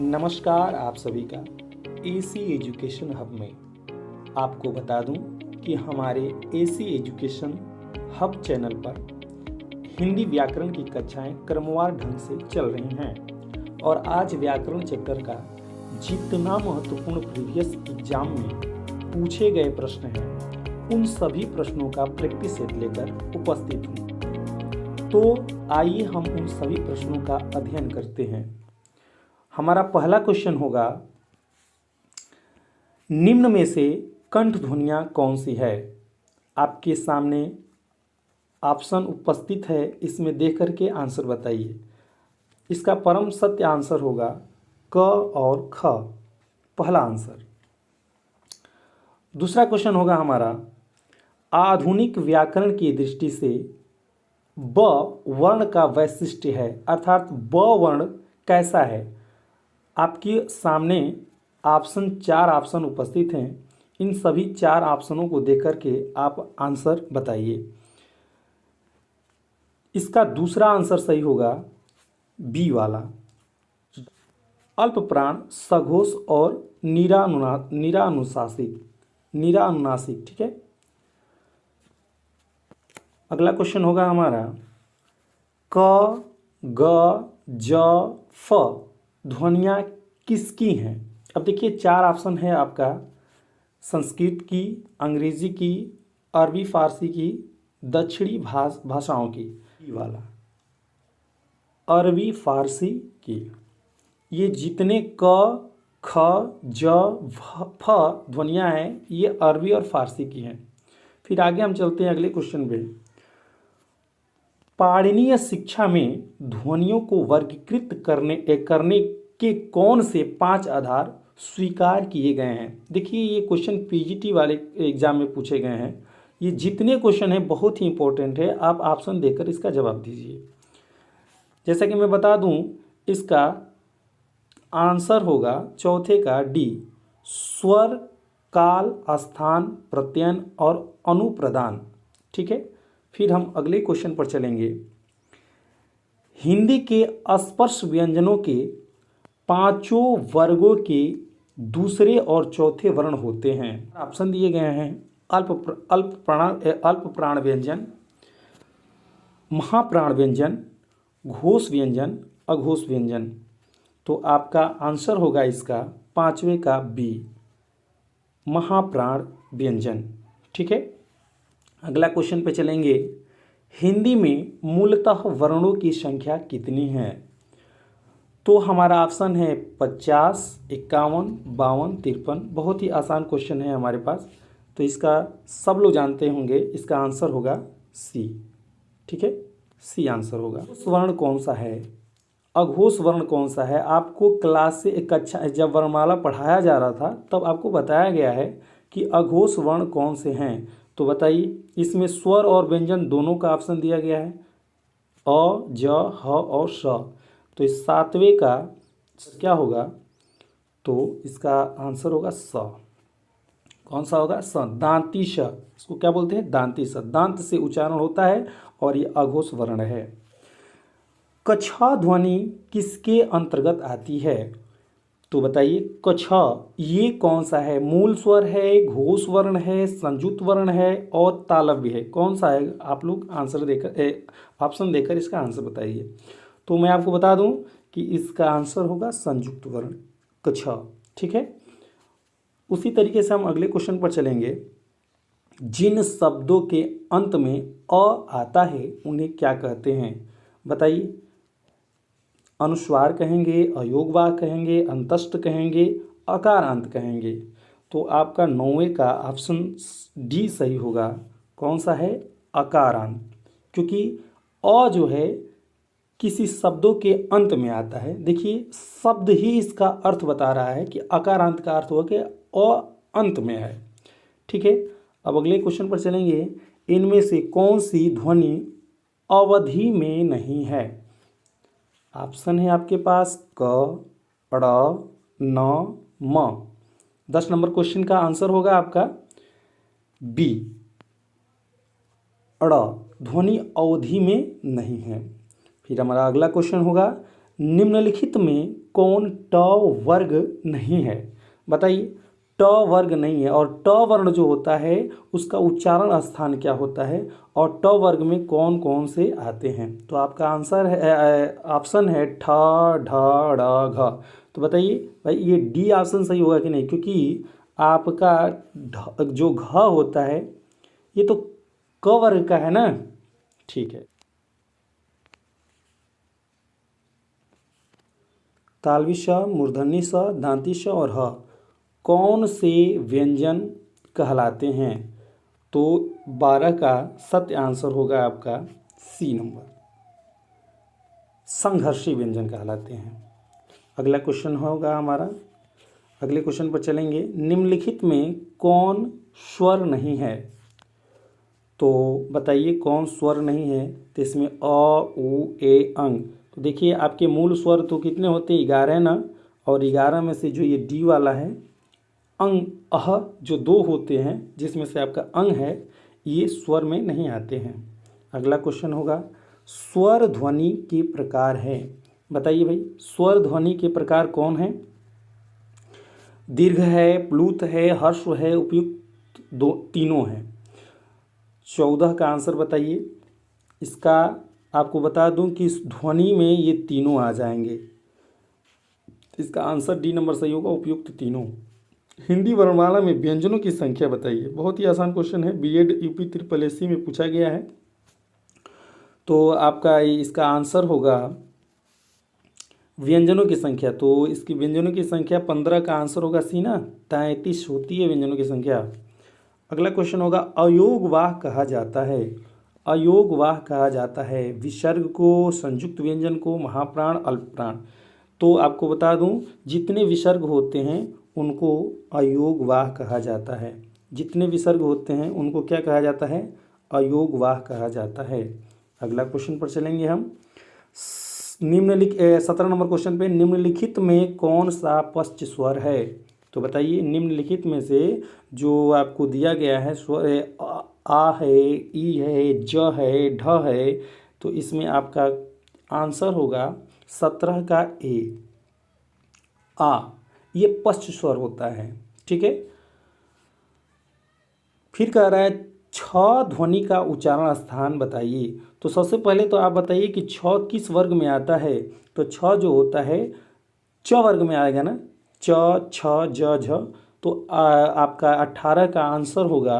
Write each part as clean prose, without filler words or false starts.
नमस्कार आप सभी का एसी एजुकेशन हब में आपको बता दूं कि हमारे एसी एजुकेशन हब चैनल पर हिंदी व्याकरण की कक्षाएं क्रमवार ढंग से चल रही हैं और आज व्याकरण चैप्टर का जितना महत्वपूर्ण प्रीवियस एग्जाम में पूछे गए प्रश्न हैं उन सभी प्रश्नों का प्रैक्टिस सेट लेकर उपस्थित हूँ। तो आइए हम उन सभी प्रश्नों का अध्ययन करते हैं। हमारा पहला क्वेश्चन होगा, निम्न में से कंठ ध्वनियाँ कौन सी है। आपके सामने ऑप्शन उपस्थित है, इसमें देख करके आंसर बताइए। इसका परम सत्य आंसर होगा क और ख, पहला आंसर। दूसरा क्वेश्चन होगा हमारा, आधुनिक व्याकरण की दृष्टि से ब वर्ण का वैशिष्ट्य है, अर्थात ब वर्ण कैसा है। आपके सामने चार ऑप्शन उपस्थित हैं। इन सभी चार ऑप्शनों को देख करके आप आंसर बताइए। इसका दूसरा आंसर सही होगा बी वाला, अल्प प्राण, सघोष और निरानुनासिक। ठीक है। अगला क्वेश्चन होगा हमारा, क ग ज फ ध्वनियाँ किसकी हैं। अब देखिए चार ऑप्शन है आपका, संस्कृत की, अंग्रेजी की, अरबी फारसी की, दक्षिणी भाषाओं की। वाला अरबी फारसी की। ये जितने क ख ज फ ध्वनियाँ हैं ये अरबी और फारसी की हैं। फिर आगे हम चलते हैं अगले क्वेश्चन पे। पाणिनीय शिक्षा में ध्वनियों को वर्गीकृत करने के कौन से 5 आधार स्वीकार किए गए हैं। देखिए ये क्वेश्चन पीजीटी वाले एग्जाम में पूछे गए हैं। ये जितने क्वेश्चन हैं बहुत ही इंपॉर्टेंट है, आप ऑप्शन देकर इसका जवाब दीजिए। जैसा कि मैं बता दूं, इसका आंसर होगा चौथे का डी, स्वर, काल, स्थान, प्रत्ययन और अनुप्रदान। ठीक है। फिर हम अगले क्वेश्चन पर चलेंगे। हिंदी के स्पर्श व्यंजनों के 5 वर्गों के दूसरे और चौथे वर्ण होते हैं। ऑप्शन दिए गए हैं, अल्प प्राण व्यंजन, महाप्राण व्यंजन, घोष व्यंजन, अघोष व्यंजन। तो आपका आंसर होगा इसका 5वें का बी, महाप्राण व्यंजन। ठीक है। अगला क्वेश्चन पे चलेंगे। हिंदी में मूलतः वर्णों की संख्या कितनी है। तो हमारा ऑप्शन है 50, 51, 52, 53। बहुत ही आसान क्वेश्चन है हमारे पास, तो इसका सब लोग जानते होंगे। इसका आंसर होगा सी। ठीक है, सी आंसर होगा। घोष वर्ण कौन सा है, अघोष वर्ण कौन सा है। आपको क्लास से कक्षा जब वर्णमाला पढ़ाया जा रहा था तब आपको बताया गया है कि अघोष वर्ण कौन से हैं। तो बताइए, इसमें स्वर और व्यंजन दोनों का ऑप्शन दिया गया है, अ, ज, ह और स। तो इस 7वें का क्या होगा, तो इसका आंसर होगा स। कौन सा होगा, स, दांती श। इसको क्या बोलते हैं, दांती स। दांत से उच्चारण होता है और ये अघोष वर्ण है। कछा ध्वनि किसके अंतर्गत आती है। तो बताइए, कछा ये कौन सा है, मूल स्वर है, घोष वर्ण है, संयुक्त वर्ण है और तालव्य है। कौन सा है, आप लोग आंसर देकर ऑप्शन देकर इसका आंसर बताइए। तो मैं आपको बता दूं कि इसका आंसर होगा संयुक्त वर्ण, कछा। ठीक है। उसी तरीके से हम अगले क्वेश्चन पर चलेंगे। जिन शब्दों के अंत में अ आता है उन्हें क्या कहते हैं। बताइए, अनुस्वार कहेंगे, अयोगवाक कहेंगे, अंतस्थ कहेंगे, अकारांत कहेंगे। तो आपका 9वें का ऑप्शन डी सही होगा। कौन सा है, अकारांत। क्योंकि अ जो है किसी शब्दों के अंत में आता है। देखिए शब्द ही इसका अर्थ बता रहा है कि अकारांत का अर्थ होगा कि अ अंत में है। ठीक है। अब अगले क्वेश्चन पर चलेंगे। इनमें से कौन सी ध्वनि अवधि में नहीं है। ऑप्शन है आपके पास क, ड़, न, म। 10 नंबर क्वेश्चन का आंसर होगा आपका बी, अड़ ध्वनि अवधि में नहीं है। फिर हमारा अगला क्वेश्चन होगा, निम्नलिखित में कौन ट वर्ग नहीं है? बताइए, ट वर्ग नहीं है। और ट वर्ण जो होता है उसका उच्चारण स्थान क्या होता है, और ट वर्ग में कौन कौन से आते हैं? तो आपका आंसर है, ऑप्शन है ठ, ढ, ढ़, घ। तो बताइए भाई, ये डी ऑप्शन सही होगा कि नहीं? क्योंकि आपका जो घ होता है ये तो क वर्ग का है ना। ठीक है। तालवी श, मूर्धन्य स, दांती श और ह कौन से व्यंजन कहलाते हैं? तो 12 का सत्य आंसर होगा आपका सी नंबर, संघर्षी व्यंजन कहलाते हैं। अगला क्वेश्चन होगा हमारा, अगले क्वेश्चन पर चलेंगे। निम्नलिखित में कौन स्वर नहीं है? तो बताइए कौन स्वर नहीं है? तो इसमें अ, उ, ए, अंग। तो देखिए आपके मूल स्वर तो कितने होते हैं? 11 ना। और 11 में से जो ये डी वाला है, अंग, अह, जो 2 होते हैं जिसमें से आपका अंग है, ये स्वर में नहीं आते हैं। अगला क्वेश्चन होगा, स्वर ध्वनि के प्रकार है। बताइए भाई, स्वर ध्वनि के प्रकार कौन है? दीर्घ है, प्लुत है, ह्रस्व है, उपयुक्त दो तीनों हैं। 14 का आंसर बताइए। इसका आपको बता दूं कि इस ध्वनि में ये तीनों आ जाएंगे। इसका आंसर डी नंबर सही होगा, उपयुक्त तीनों। हिंदी वर्णमाला में व्यंजनों की संख्या बताइए। बहुत ही आसान क्वेश्चन है, बीएड यूपी ट्रिपल एससी में पूछा गया है। तो आपका इसका आंसर होगा व्यंजनों की संख्या। तो इसकी व्यंजनों की संख्या 15 का आंसर होगा सी ना। 33 होती है व्यंजनों की संख्या। अगला क्वेश्चन होगा, अयोगवाह कहा जाता है। अयोगवाह कहा जाता है विसर्ग को, संयुक्त व्यंजन को, महाप्राण, अल्पप्राण। तो आपको बता दूं, जितने विसर्ग होते हैं उनको अयोगवाह कहा जाता है। जितने विसर्ग होते हैं उनको क्या कहा जाता है? अयोगवाह कहा जाता है। अगला क्वेश्चन पर चलेंगे हम। 17 नंबर क्वेश्चन पे, निम्नलिखित में कौन सा पश्च स्वर है? तो बताइए, निम्नलिखित में से जो आपको दिया गया है स्वर आ है, ई है, ज है, ढ है। तो इसमें आपका आंसर होगा 17 का ए, आ। ये पश्च स्वर होता है। ठीक है। फिर कह रहा है छ ध्वनि का उच्चारण स्थान बताइए। तो सबसे पहले तो आप बताइए कि छ किस वर्ग में आता है? तो छ जो होता है च वर्ग में आएगा ना। च, छ, ज, झ। तो आपका 18 का आंसर होगा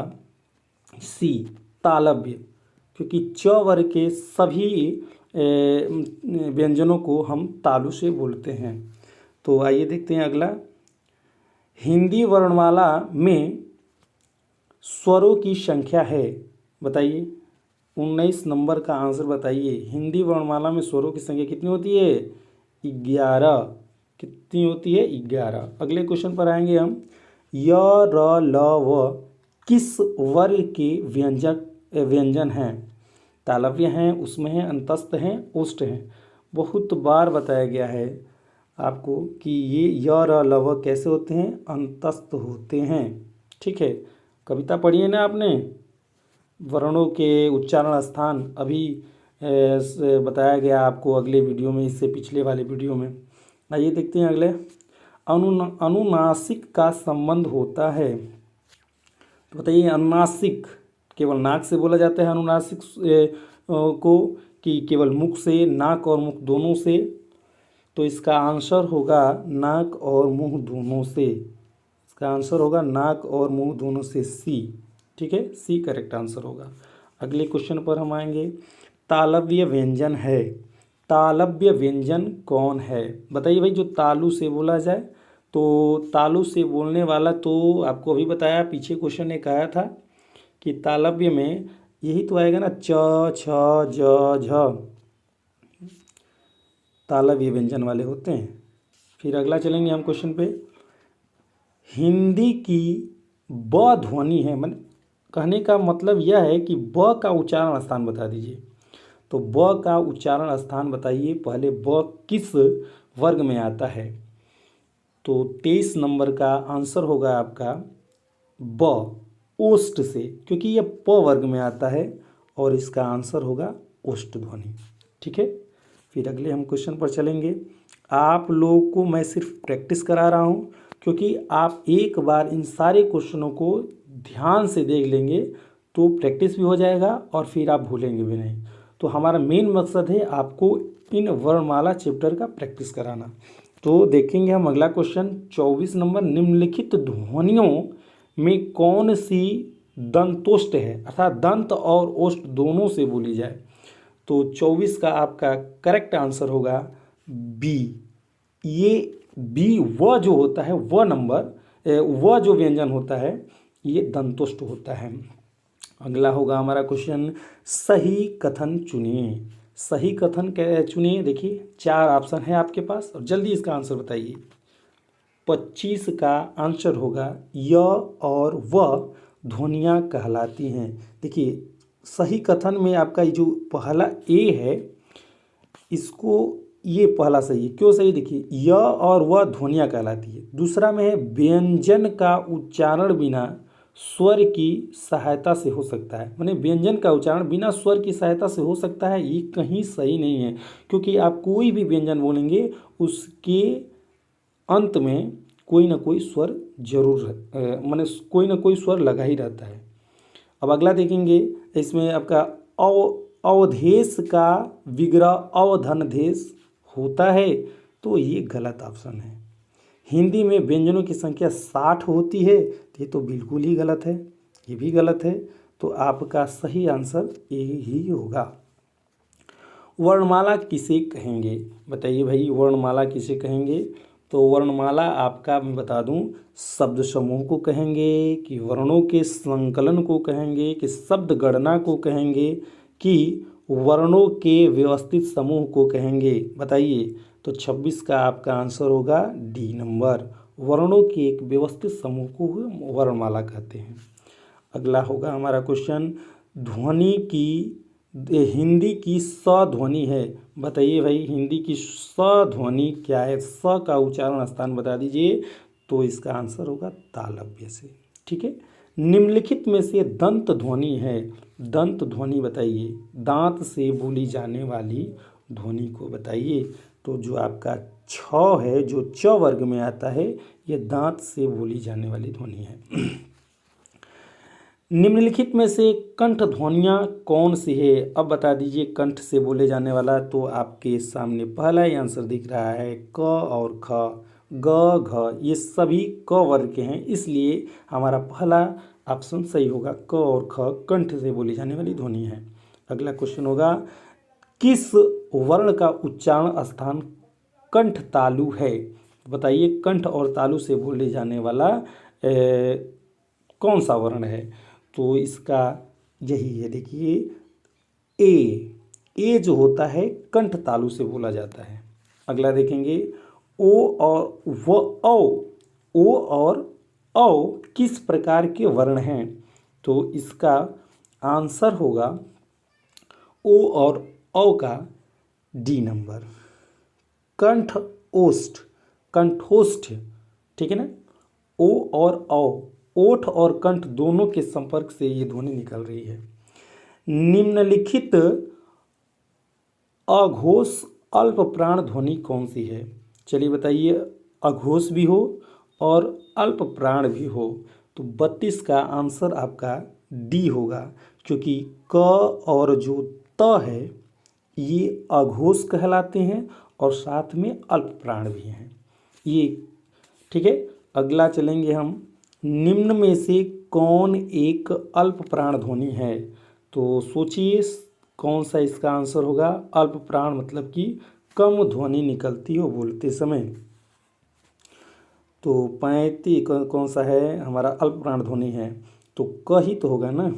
सी, तालव्य। क्योंकि च वर्ग के सभी व्यंजनों को हम तालु से बोलते हैं। तो आइए देखते हैं अगला। हिंदी वर्णमाला में स्वरों की संख्या है। बताइए, 19 नंबर का आंसर बताइए। हिंदी वर्णमाला में स्वरों की संख्या कितनी होती है? 11। कितनी होती है? 11। अगले क्वेश्चन पर आएंगे हम। य, र, ल, व किस वर्ग के व्यंजन हैं? तालव्य हैं, उसमें हैं, अंतस्थ हैं, ओष्ठ हैं। बहुत बार बताया गया है आपको कि ये य, र, ल, व कैसे होते हैं? अंतस्थ होते हैं। ठीक है। कविता पढ़ी है ना आपने, वर्णों के उच्चारण स्थान, अभी बताया गया आपको अगले वीडियो में, इससे पिछले वाले वीडियो में। आइए देखते हैं अगले। अनुनासिक का संबंध होता है। तो बताइए, अनुनासिक केवल नाक से बोला जाता है अनुनासिक को, कि केवल मुख से, नाक और मुख दोनों से? तो इसका आंसर होगा नाक और मुंह दोनों से। इसका आंसर होगा नाक और मुंह दोनों से, सी। ठीक है, सी करेक्ट आंसर होगा। अगले क्वेश्चन पर हम आएंगे। तालव्य व्यंजन है। तालव्य व्यंजन कौन है? बताइए भाई, जो तालु से बोला जाए। तो तालु से बोलने वाला तो आपको अभी बताया, पीछे क्वेश्चन ने कहा था कि तालव्य में यही तो आएगा ना, च, छ, ज, झ। तालव्य व्यंजन वाले होते हैं। फिर अगला चलेंगे हम क्वेश्चन पे। हिंदी की ब ध्वनि है, मन कहने का मतलब यह है कि ब का उच्चारण स्थान बता दीजिए। तो ब का उच्चारण स्थान बताइए। पहले ब किस वर्ग में आता है? तो 23 नंबर का आंसर होगा आपका ब, ओष्ठ से, क्योंकि यह प वर्ग में आता है और इसका आंसर होगा ओष्ठ ध्वनि। ठीक है। फिर अगले हम क्वेश्चन पर चलेंगे। आप लोग को मैं सिर्फ प्रैक्टिस करा रहा हूँ, क्योंकि आप एक बार इन सारे क्वेश्चनों को ध्यान से देख लेंगे तो प्रैक्टिस भी हो जाएगा और फिर आप भूलेंगे भी नहीं। तो हमारा मेन मकसद है आपको इन वर्णमाला चैप्टर का प्रैक्टिस कराना। तो देखेंगे हम अगला क्वेश्चन 24 नंबर, निम्नलिखित ध्वनियों में कौन सी दंतोष्ट है, अर्थात दंत और ओष्ठ दोनों से बोली जाए। तो 24 का आपका करेक्ट आंसर होगा बी। ये बी वह जो होता है, वह नंबर वह जो व्यंजन होता है ये दंतोष्ट होता है। अगला होगा हमारा क्वेश्चन, सही कथन चुनिए। सही कथन चुनिए। देखिए 4 ऑप्शन है आपके पास और जल्दी इसका आंसर बताइए। 25 का आंसर होगा य और वह ध्वनियाँ कहलाती हैं। देखिए सही कथन में आपका जो पहला ए है, इसको ये पहला सही है। क्यों सही? देखिए य और वह ध्वनियाँ कहलाती है। दूसरा में है व्यंजन का उच्चारण बिना स्वर की सहायता से हो सकता है। माने व्यंजन का उच्चारण बिना स्वर की सहायता से हो सकता है, ये कहीं सही नहीं है, क्योंकि आप कोई भी व्यंजन बोलेंगे उसके अंत में कोई ना कोई स्वर जरूर माने कोई ना कोई स्वर लगा ही रहता है। अब अगला देखेंगे, इसमें आपका अवधेश का विग्रह अवधनदेश होता है, तो ये गलत ऑप्शन है। हिंदी में व्यंजनों की संख्या 60 होती है, तो ये तो बिल्कुल ही गलत है, ये भी गलत है। तो आपका सही आंसर ए ही होगा। वर्णमाला किसे कहेंगे? बताइए भाई, वर्णमाला किसे कहेंगे? तो वर्णमाला आपका मैं बता दूं, शब्द समूह को कहेंगे, कि वर्णों के संकलन को कहेंगे, कि शब्द गणना को कहेंगे, कि वर्णों के व्यवस्थित समूह को कहेंगे। बताइए। तो 26 का आपका आंसर होगा डी नंबर। वर्णों के एक व्यवस्थित समूह को वर्णमाला कहते हैं। अगला होगा हमारा क्वेश्चन, ध्वनि की हिंदी की स ध्वनि है। बताइए भाई, हिंदी की स ध्वनि क्या है? स का उच्चारण स्थान बता दीजिए। तो इसका आंसर होगा तालव्य से। ठीक है। निम्नलिखित में से दंत ध्वनि है। दंत ध्वनि बताइए, दांत से बोली जाने वाली ध्वनि को बताइए। तो जो आपका छ है, जो च वर्ग में आता है, ये दांत से बोली जाने वाली ध्वनि है। निम्नलिखित में से कंठ ध्वनियाँ कौन सी है? अब बता दीजिए कंठ से बोले जाने वाला। तो आपके सामने पहला ही आंसर दिख रहा है, क और ख, ग घ, ये सभी क वर्ग के हैं, इसलिए हमारा पहला ऑप्शन सही होगा। क और ख कंठ से बोली जाने वाली ध्वनि है। अगला क्वेश्चन होगा, किस वर्ण का उच्चारण स्थान कंठ तालु है? बताइए कंठ और तालु से बोले जाने वाला कौन सा वर्ण है? तो इसका यही है। देखिए ए जो होता है कंठ तालु से बोला जाता है। अगला देखेंगे, ओ और औ किस प्रकार के वर्ण हैं? तो इसका आंसर होगा ओ और औ का डी नंबर, कंठ ओष्ठ, कंठोष्ठ। ठीक है ना। ओ और औ, ओठ और कंठ दोनों के संपर्क से ये ध्वनि निकल रही है। निम्नलिखित अघोष अल्प प्राण ध्वनि कौन सी है? चलिए बताइए, अघोष भी हो और अल्प प्राण भी हो। तो 32 का आंसर आपका डी होगा, क्योंकि क और जो त है ये अघोष कहलाते हैं और साथ में अल्प प्राण भी हैं ये। ठीक है। अगला चलेंगे हम, निम्न में से कौन एक अल्प प्राण ध्वनि है? तो सोचिए कौन सा इसका आंसर होगा। अल्प प्राण मतलब कि कम ध्वनि निकलती हो बोलते समय। तो 35 कौन सा है? हमारा अल्प प्राण ध्वनि है, तो क ही तो होगा ना।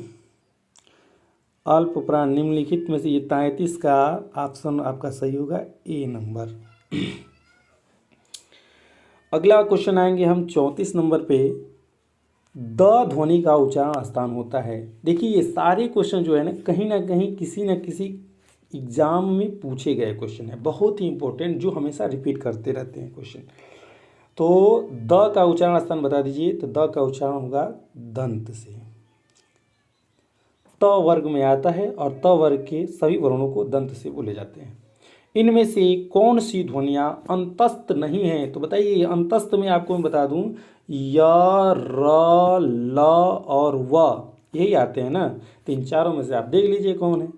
अल्प प्राण निम्नलिखित में से ये 33 का ऑप्शन आपका सही होगा, ए नंबर। अगला क्वेश्चन आएंगे हम 34 नंबर पे, द ध्वनि का उच्चारण स्थान होता है। देखिए ये सारे क्वेश्चन जो है ना कहीं किसी न किसी एग्जाम में पूछे गए क्वेश्चन है, बहुत ही इंपॉर्टेंट, जो हमेशा रिपीट करते रहते हैं क्वेश्चन। तो द का उच्चारण स्थान बता दीजिए। तो द का उच्चारण होगा दंत से। त वर्ग में आता है और त वर्ग के सभी वर्णों को दंत से बोले जाते हैं। इनमें से कौन सी ध्वनियाँ अंतस्थ नहीं हैं? तो बताइए, अंतस्थ में आपको मैं बता दूं य, र, ल और व, यही आते हैं ना। तो इन चारों में से आप देख लीजिए कौन है।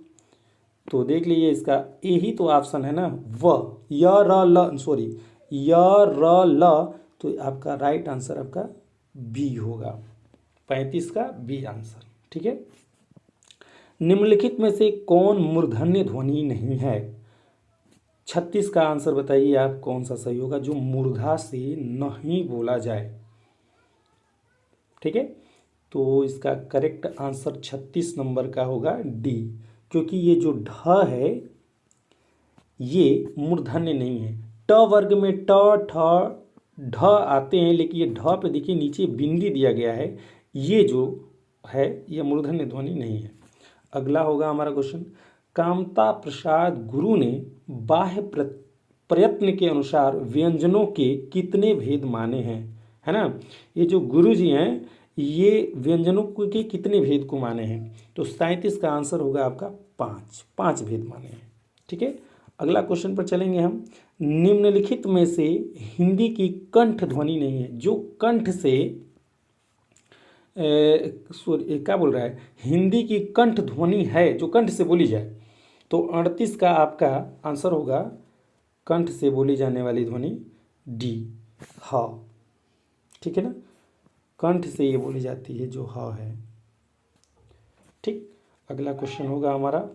तो देख लीजिए, इसका यही तो ऑप्शन है ना, व, य र ल, सॉरी, य र ल। तो आपका राइट आंसर आपका बी होगा, 35 का बी आंसर। ठीक है। निम्नलिखित में से कौन मूर्धन्य ध्वनि नहीं है? 36 का आंसर बताइए आप, कौन सा सही होगा जो मूर्धा से नहीं बोला जाए? ठीक है। तो इसका करेक्ट आंसर 36 नंबर का होगा डी, क्योंकि ये जो ढ है ये मूर्धन्य नहीं है। ट वर्ग में ट, ठ, ढ आते हैं, लेकिन ये ढ पे देखिए नीचे बिंदी दिया गया है, ये जो है ये मूर्धन्य ध्वनि नहीं है। अगला होगा हमारा क्वेश्चन, कामता प्रसाद गुरु ने बाह्य प्रयत्न के अनुसार व्यंजनों के कितने भेद माने हैं? है ना, ये जो गुरु जी हैं ये व्यंजनों के कितने भेद को माने हैं? तो 37 का आंसर होगा आपका 5 भेद माने हैं। ठीक है। अगला क्वेश्चन पर चलेंगे हम। निम्नलिखित में से हिंदी की कंठ ध्वनि नहीं है, जो कंठ से सॉरी क्या बोल रहा है, हिंदी की कंठ ध्वनि है जो कंठ से बोली जाए। तो 38 का आपका आंसर होगा कंठ से बोली जाने वाली ध्वनि डी, ह। ठीक है ना, कंठ से ये बोली जाती है जो ह है। ठीक। अगला क्वेश्चन होगा हमारा,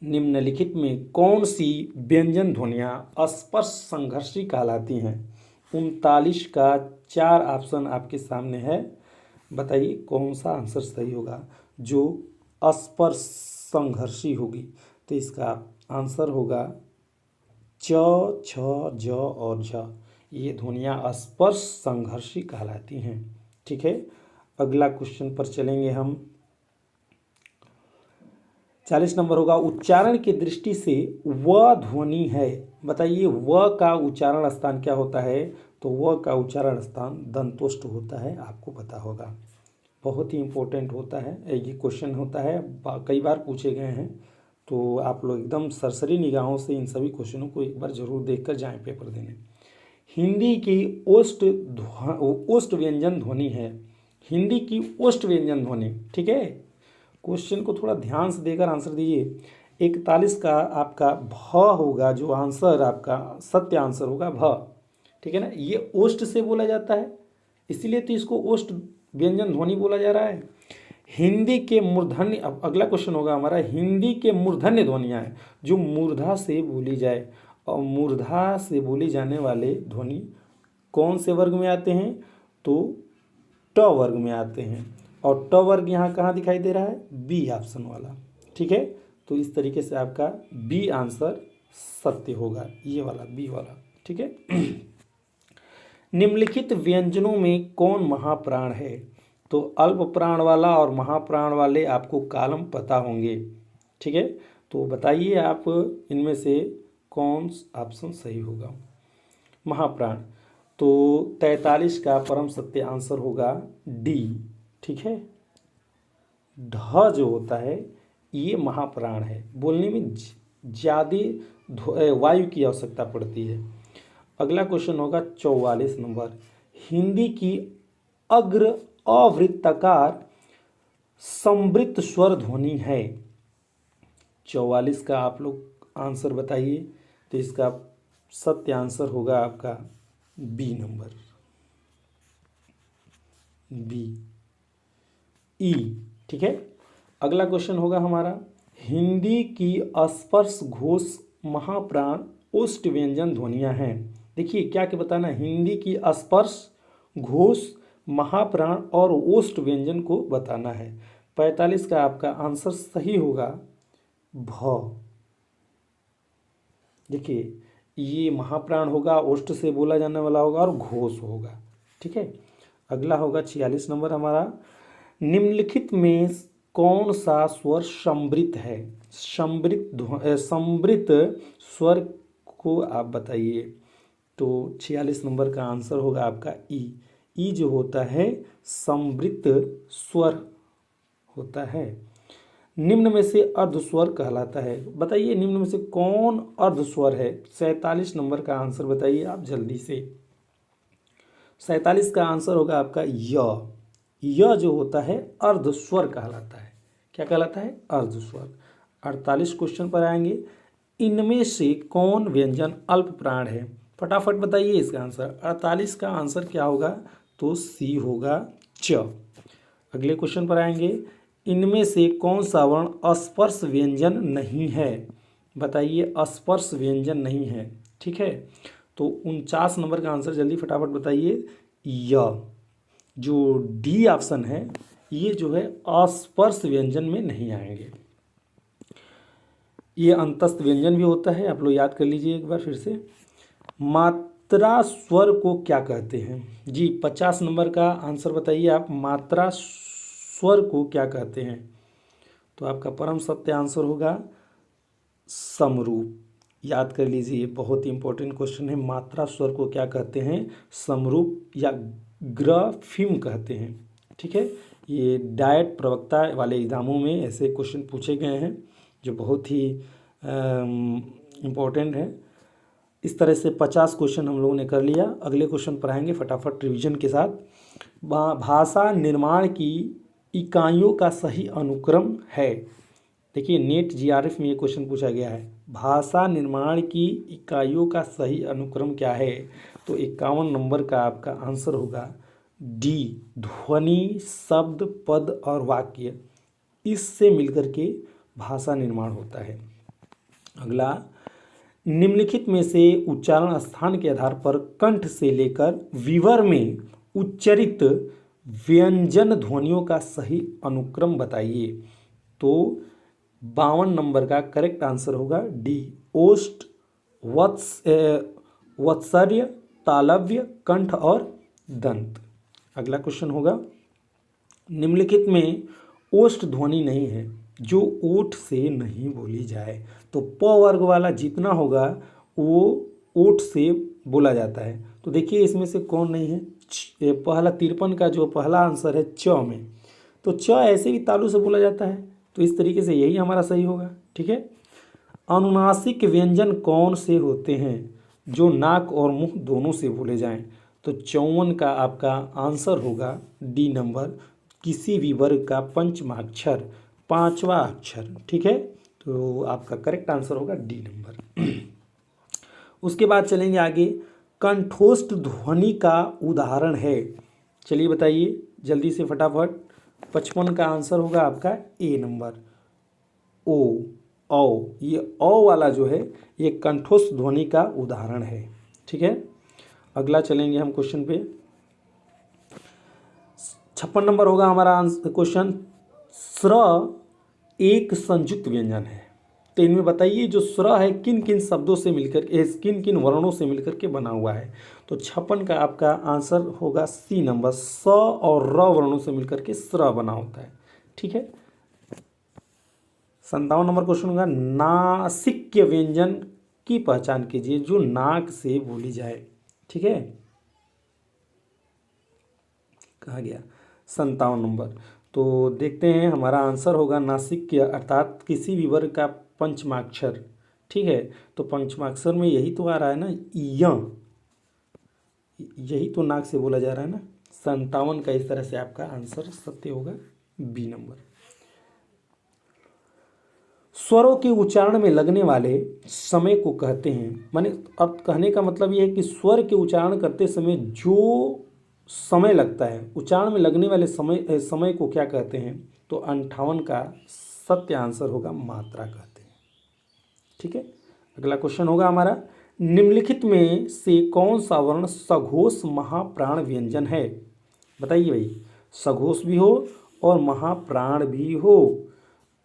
निम्नलिखित में कौन सी व्यंजन ध्वनियाँ स्पर्श संघर्षी कहलाती हैं? 39 का 4 ऑप्शन आपके सामने है, बताइए कौन सा आंसर सही होगा जो स्पर्श संघर्षी होगी? तो इसका आंसर होगा च, छ, ज और झ, ये ध्वनियाँ स्पर्श संघर्षी कहलाती हैं। ठीक है। अगला क्वेश्चन पर चलेंगे हम। 40 नंबर होगा, उच्चारण की दृष्टि से व ध्वनि है, बताइए व का उच्चारण स्थान क्या होता है? तो व का उच्चारण स्थान दंतोष्ठ होता है, आपको पता होगा, बहुत ही इम्पोर्टेंट होता है ये क्वेश्चन होता है, कई बार पूछे गए हैं। तो आप लोग एकदम सरसरी निगाहों से इन सभी क्वेश्चनों को एक बार जरूर देखकर जाएं पेपर देने। हिंदी की ओष्ठ व्यंजन ध्वनि है, हिंदी की ओष्ठ व्यंजन ध्वनि। ठीक है, क्वेश्चन को थोड़ा ध्यान से देकर आंसर दीजिए। 41 का आपका भ होगा जो आंसर आपका सत्य आंसर होगा भ। ठीक है ना, ये ओष्ठ से बोला जाता है, इसीलिए तो इसको ओष्ठ व्यंजन ध्वनि बोला जा रहा है। हिंदी के मूर्धन्य, अब अगला क्वेश्चन होगा हमारा, हिंदी के मूर्धन्य ध्वनियाँ हैं जो मूर्धा से बोली जाए, और मूर्धा से बोली जाने वाले ध्वनि कौन से वर्ग में आते हैं? तो ट वर्ग में आते हैं, और ट वर्ग यहाँ कहाँ दिखाई दे रहा है? बी ऑप्शन वाला। ठीक है, तो इस तरीके से आपका बी आंसर सत्य होगा, ये वाला बी वाला। ठीक है। निम्नलिखित व्यंजनों में कौन महाप्राण है? तो अल्प प्राण वाला और महाप्राण वाले आपको कालम पता होंगे। ठीक है, तो बताइए आप इनमें से कौन ऑप्शन सही होगा? महाप्राण, तो 43 का परम सत्य आंसर होगा डी। ठीक है, ढ जो होता है ये महाप्राण है, बोलने में ज़्यादा वायु की आवश्यकता पड़ती है। अगला क्वेश्चन होगा 44 नंबर, हिंदी की अग्र अवृत्ताकार समृद्ध स्वर ध्वनि है। 44 का आप लोग आंसर बताइए, तो इसका सत्य आंसर होगा आपका बी नंबर, बी ई। ठीक है। अगला क्वेश्चन होगा हमारा, हिंदी की स्पर्श घोष महाप्राण ओष्ठ व्यंजन ध्वनियाँ हैं। देखिए क्या क्या बताना है, हिंदी की स्पर्श घोष महाप्राण और ओष्ठ व्यंजन को बताना है। 45 का आपका आंसर सही होगा भ। देखिए ये महाप्राण होगा, ओष्ठ से बोला जाने वाला होगा और घोष होगा। ठीक है। अगला होगा 46 नंबर हमारा, निम्नलिखित में कौन सा स्वर समृद्ध है? समृद्ध स्वर को आप बताइए। तो 46 नंबर का आंसर होगा आपका ई जो होता है समृद्ध स्वर होता है। निम्न में से अर्धस्वर कहलाता है। बताइए निम्न में से कौन अर्धस्वर है। 47 नंबर का आंसर बताइए आप जल्दी से। 47 का आंसर होगा आपका य जो होता है अर्धस्वर कहलाता है। क्या कहलाता है? अर्धस्वर। 48 क्वेश्चन पर आएंगे। इनमें से कौन व्यंजन अल्प प्राण है? फटाफट बताइए इसका आंसर। 48 का आंसर क्या होगा? तो सी होगा च। अगले क्वेश्चन पर आएंगे। इनमें से कौन सा वर्ण अस्पर्श व्यंजन नहीं है? बताइए अस्पर्श व्यंजन नहीं है। ठीक है, तो 49 नंबर का आंसर जल्दी फटाफट बताइए। य जो डी ऑप्शन है ये जो है अस्पर्श व्यंजन में नहीं आएंगे। ये अंतस्थ व्यंजन भी होता है, आप लोग याद कर लीजिए एक बार फिर से। मात्रा स्वर को क्या कहते हैं? जी 50 नंबर का आंसर बताइए आप। मात्रा स्वर को क्या कहते हैं? तो आपका परम सत्य आंसर होगा समरूप। याद कर लीजिए, बहुत ही इंपॉर्टेंट क्वेश्चन है। मात्रा स्वर को क्या कहते हैं? समरूप या ग्राफिम कहते हैं। ठीक है, ये डायट प्रवक्ता वाले एग्जामों में ऐसे क्वेश्चन पूछे गए हैं जो बहुत ही इम्पोर्टेंट है। इस तरह से 50 क्वेश्चन हम लोगों ने कर लिया। अगले क्वेश्चन पर आएंगे फटाफट रिवीजन के साथ। भाषा निर्माण की इकाइयों का सही अनुक्रम है। देखिए नेट जीआरएफ में ये क्वेश्चन पूछा गया है। भाषा निर्माण की इकाइयों का सही अनुक्रम क्या है? तो 51 नंबर का आपका आंसर होगा डी। ध्वनि, शब्द, पद और वाक्य, इससे मिलकर के भाषा निर्माण होता है। अगला, निम्नलिखित में से उच्चारण स्थान के आधार पर कंठ से लेकर विवर में उच्चरित व्यंजन ध्वनियों का सही अनुक्रम बताइए। तो 52 नंबर का करेक्ट आंसर होगा डी। ओष्ठ, वत्सर्य, तालव्य, कंठ और दंत। अगला क्वेश्चन होगा, निम्नलिखित में ओष्ठ ध्वनि नहीं है जो ओठ से नहीं बोली जाए। तो प वर्ग वाला जितना होगा वो ओठ से बोला जाता है। तो देखिए इसमें से कौन नहीं है? पहला 53 का जो पहला आंसर है च में, तो च ऐसे भी तालु से बोला जाता है, तो इस तरीके से यही हमारा सही होगा। ठीक है, अनुनासिक व्यंजन कौन से होते हैं जो नाक और मुंह दोनों से बोले जाएं? तो 54 का आपका आंसर होगा डी नंबर। किसी भी वर्ग का पंचमाक्षर, पांचवा अक्षर। ठीक है, तो आपका करेक्ट आंसर होगा डी नंबर। उसके बाद चलेंगे आगे। कंठोष्ठ ध्वनि का उदाहरण है। चलिए बताइए जल्दी से फटाफट। 55 का आंसर होगा आपका ए नंबर, ओ, औ। ये औ वाला जो है ये कंठोष्ठ ध्वनि का उदाहरण है। ठीक है, अगला चलेंगे हम क्वेश्चन पे। 56 नंबर होगा हमारा क्वेश्चन। स्र एक संयुक्त व्यंजन है, तो इनमें बताइए जो स्र है किन किन शब्दों से मिलकर, किन किन वर्णों से मिलकर के बना हुआ है। तो 56 का आपका आंसर होगा सी नंबर। स और र वर्णों से मिलकर के स्र बना होता है। ठीक है, 57 नंबर क्वेश्चन होगा, नासिक्य व्यंजन की पहचान कीजिए जो नाक से बोली जाए। ठीक है, कहा गया 57 नंबर। तो देखते हैं हमारा आंसर होगा नासिक्य, अर्थात किसी भी वर्ग का पंचमाक्षर। ठीक है, तो पंचमाक्षर में यही तो आ रहा है ना, य, यही तो नाक से बोला जा रहा है ना। 57 का इस तरह से आपका आंसर सत्य होगा बी नंबर। स्वरों के उच्चारण में लगने वाले समय को कहते हैं, माने अब कहने का मतलब ये है कि स्वर के उच्चारण करते समय जो समय लगता है, उच्चारण में लगने वाले समय को क्या कहते हैं? तो 58 का सत्य आंसर होगा मात्रा कहते हैं। ठीक है, अगला क्वेश्चन होगा हमारा, निम्नलिखित में से कौन सा वर्ण सघोष महाप्राण व्यंजन है? बताइए भाई, सघोष भी हो और महाप्राण भी हो।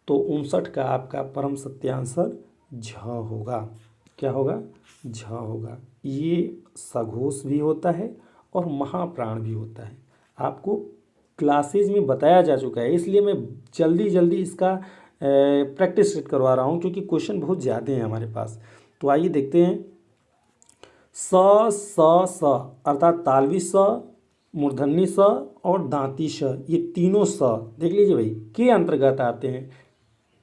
तो 59 का आपका परम सत्य आंसर झ होगा। क्या होगा? झ होगा। ये सघोष भी होता है और महाप्राण भी होता है। आपको क्लासेज में बताया जा चुका है, इसलिए मैं जल्दी जल्दी इसका प्रैक्टिस सेट करवा रहा हूँ क्योंकि क्वेश्चन बहुत ज़्यादा हैं हमारे पास। तो आइए देखते हैं। स स अर्थात तालवी स, मूर्धन्य स और दांती स, ये तीनों स देख लीजिए भाई के अंतर्गत आते हैं।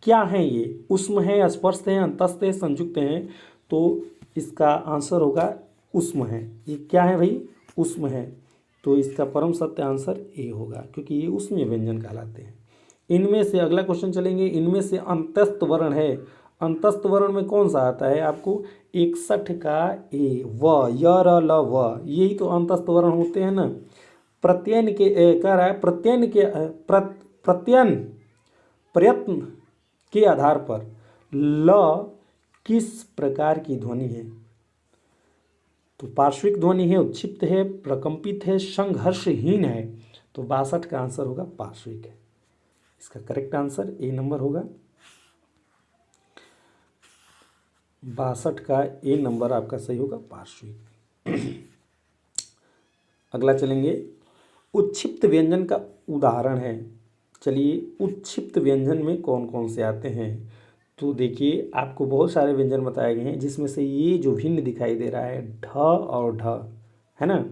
क्या है ये? उष्म है, स्पर्श है, अंतस्थ है, संयुक्त है? तो इसका आंसर होगा उष्म है। ये क्या है भाई? उष्म है। तो इसका परम सत्य आंसर ए होगा, क्योंकि ये उष्मीय व्यंजन कहलाते हैं। इनमें से अगला क्वेश्चन चलेंगे, इनमें से अंतस्थ वर्ण है, अंतस्थ वर्ण में कौन सा आता है आपको? 61 का ए, व, य, र, ल, व, यही तो अंतस्थ वर्ण होते हैं ना। प्रत्ययन के कह रहा है प्रत्ययन के प्रत्ययन प्रयत्न के आधार पर ल किस प्रकार की ध्वनि है? तो पार्श्विक ध्वनि है, उत्क्षिप्त है, प्रकंपित है, संघर्षहीन है। तो 62 का आंसर होगा पार्श्विक है। इसका करेक्ट आंसर ए नंबर होगा। 62 का ए नंबर आपका सही होगा, पार्श्विक। अगला चलेंगे, उत्क्षिप्त व्यंजन का उदाहरण है। चलिए, उत्क्षिप्त व्यंजन में कौन कौन से आते हैं? तो देखिए, आपको बहुत सारे व्यंजन बताए गए हैं, जिसमें से ये जो भिन्न दिखाई दे रहा है ढ और ढ, है ना,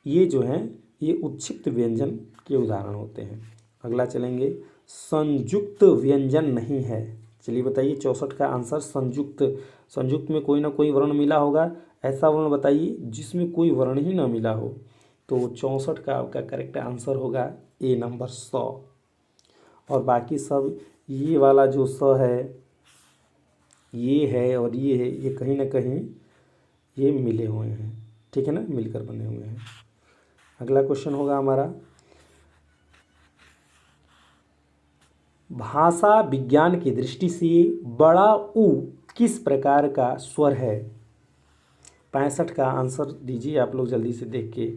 ये जो हैं ये उत्क्षिप्त व्यंजन के उदाहरण होते हैं। अगला चलेंगे, संयुक्त व्यंजन नहीं है। चलिए बताइए, 64 का आंसर संयुक्त। संयुक्त में कोई ना कोई वर्ण मिला होगा, ऐसा वर्ण बताइए जिसमें कोई वर्ण ही ना मिला हो। तो 64 का आपका करेक्ट आंसर होगा ए नंबर 100। और बाकी सब ये वाला जो स है, ये है और ये है, ये कहीं ना कहीं ये मिले हुए हैं, ठीक है ना, मिलकर बने हुए हैं। अगला क्वेश्चन होगा हमारा, भाषा विज्ञान की दृष्टि से बड़ा ऊ किस प्रकार का स्वर है? 65 का आंसर दीजिए आप लोग जल्दी से देख के।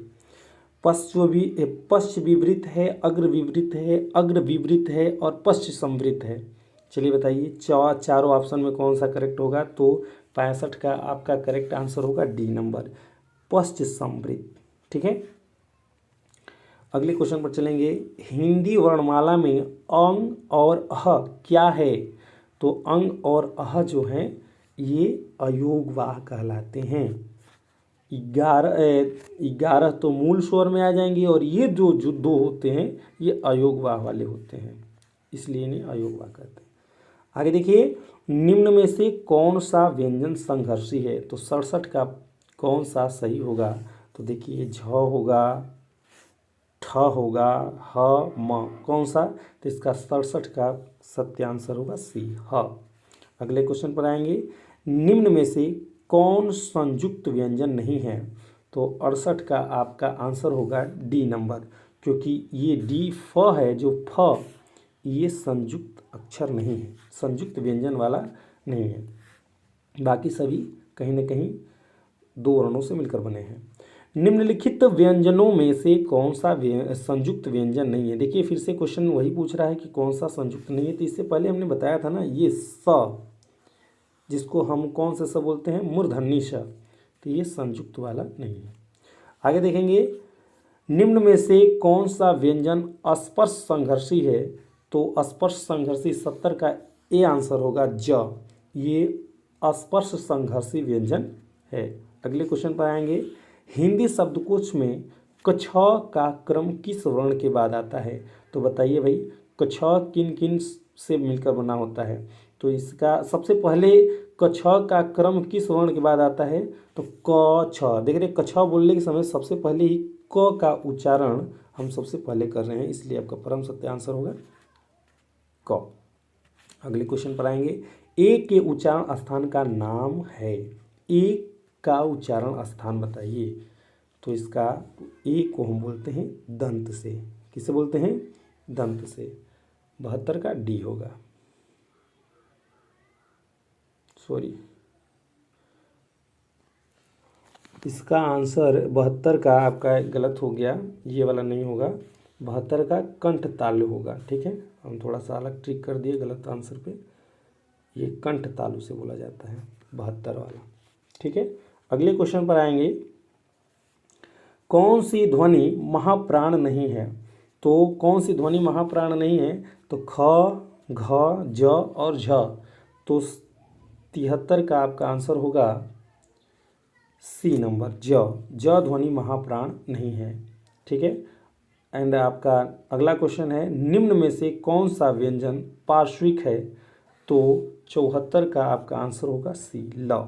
पश्च विवृत है, अग्र विवृत है, अग्र विवृत है और पश्च संवृत है। चलिए बताइए, चारों ऑप्शन में कौन सा करेक्ट होगा? तो 65 का आपका करेक्ट आंसर होगा डी नंबर, पश्च संवृत। ठीक है, अगले क्वेश्चन पर चलेंगे, हिंदी वर्णमाला में अंग और अह क्या है? तो अंग और अह जो हैं ये अयोगवाह कहलाते हैं। 11 तो मूल स्वर में आ जाएंगे और ये जो दो होते हैं ये अयोगवाह वाले होते हैं, इसलिए इन्हें अयोगवाह कहते हैं। आगे देखिए, निम्न में से कौन सा व्यंजन संघर्षी है? तो 67 का कौन सा सही होगा? तो देखिए, झ होगा, ठ होगा, ह, म, कौन सा? तो इसका 67 का सत्य आंसर होगा सी, ह। अगले क्वेश्चन पर आएंगे, निम्न में से कौन संयुक्त व्यंजन नहीं है? तो 68 का आपका आंसर होगा डी नंबर, क्योंकि ये डी फ है, जो फ ये संयुक्त अक्षर नहीं है, संयुक्त व्यंजन वाला नहीं है। बाकी सभी कहीं ना कहीं दो वर्णों से मिलकर बने हैं। निम्नलिखित व्यंजनों में से कौन सा संयुक्त व्यंजन नहीं है? देखिए, फिर से क्वेश्चन वही पूछ रहा है कि कौन सा संयुक्त नहीं है। तो इससे पहले हमने बताया था ना, ये स, जिसको हम कौन सा स बोलते हैं? मूर्धन्य स। तो ये संयुक्त वाला नहीं है। आगे देखेंगे, निम्न में से कौन सा व्यंजन स्पर्श संघर्षी है? तो स्पर्श संघर्षी 70 का ए आंसर होगा ज, ये स्पर्श संघर्षी व्यंजन है। अगले क्वेश्चन पर आएंगे, हिंदी शब्दकोश में कछ का क्रम किस वर्ण के बाद आता है? तो बताइए भाई, कछ किन किन से मिलकर बना होता है? तो इसका सबसे पहले कछ का क्रम किस वर्ण के बाद आता है? तो क छ। देख रहे, कछ बोलने के समय सबसे पहले ही क का उच्चारण हम सबसे पहले कर रहे हैं, इसलिए आपका परम सत्य आंसर होगा क। अगले क्वेश्चन पर आएंगे, ए के उच्चारण स्थान का नाम है। ए का उच्चारण स्थान बताइए। तो इसका ए को हम बोलते हैं दंत से। किसे बोलते हैं? दंत से। 72 का डी होगा, सॉरी, इसका आंसर 72 का आपका गलत हो गया, ये वाला नहीं होगा। 72 का कंठ तालु होगा। ठीक है, हम थोड़ा सा अलग ट्रिक कर दिए गलत आंसर पे, ये कंठ तालु से बोला जाता है 72 वाला। ठीक है, अगले क्वेश्चन पर आएंगे, कौन सी ध्वनि महाप्राण नहीं है? तो कौन सी ध्वनि महाप्राण नहीं है? तो ख, घ, ज और झ। तो 73 का आपका आंसर होगा सी नंबर, ज ध्वनि महाप्राण नहीं है। ठीक है, एंड आपका अगला क्वेश्चन है, निम्न में से कौन सा व्यंजन पार्श्विक है? तो 74 का आपका आंसर होगा सी, ल।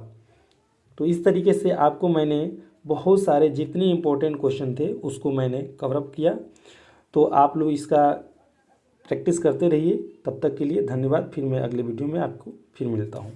तो इस तरीके से आपको मैंने बहुत सारे जितने इंपॉर्टेंट क्वेश्चन थे उसको मैंने कवरअप किया। तो आप लोग इसका प्रैक्टिस करते रहिए। तब तक के लिए धन्यवाद। फिर मैं अगले वीडियो में आपको फिर मिलता हूँ।